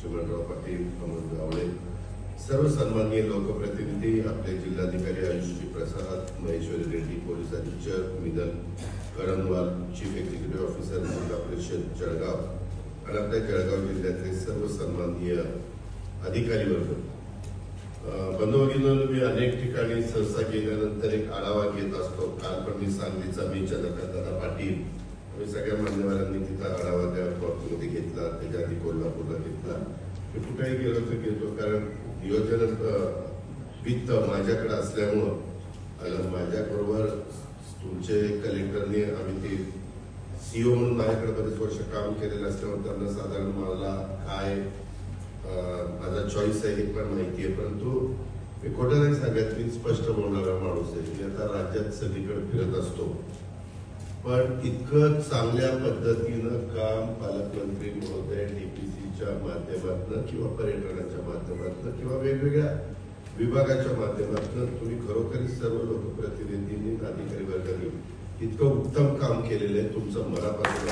चिमणराव पाटील, अमोल गावडे, सर्व सन्माननीय लोकप्रतिनिधी, आपले जिल्हाधिकारी आयुषी प्रसाद, महेश्वरी रेड्डी, पोलीस अधीक्षक मिदल करणवाल, चीफ एक्झिक्युटिव्ह ऑफिसर जिल्हा परिषद जळगाव आणि आपल्या जळगाव जिल्ह्यातले सर्व सन्माननीय अधिकारी वर्ग, बंधू-भगिनींनो, मी अनेक ठिकाणी सहसा गेल्यानंतर एक आढावा घेत असतो. काल पण मी सांगलीचा दादा पाटील आम्ही सगळ्या मान्यवरांनी तिथं आढावा त्या बाबतीमध्ये घेतला. त्याच्या आधी कोल्हापूरला घेतला. मी कुठेही गेलो तर घेतो, कारण नियोजन वित्त माझ्याकडे असल्यामुळं माझ्याबरोबर तुमचे कलेक्टरने आम्ही ते सीओ म्हणून माझ्याकडे बरेच वर्ष काम केलेलं असल्यामुळे त्यांना साधारण मला काय माझा चॉईस आहे हे पण माहिती आहे. परंतु मी खोटं नाही सांगत, मी स्पष्ट बोलणारा माणूस आहे. मी आता राज्यात सगळीकडे फिरत असतो, पण इतकं चांगल्या पद्धतीनं काम पालकमंत्री महोदय डीपीसीच्या माध्यमातून किंवा पर्यटनाच्या माध्यमातून किंवा वेगवेगळ्या विभागाच्या माध्यमातून तुम्ही खरोखर सर्व लोकप्रतिनिधींनी अधिकारी वर्गाने इतकं उत्तम काम केलेलं आहे. तुमचं मनापासून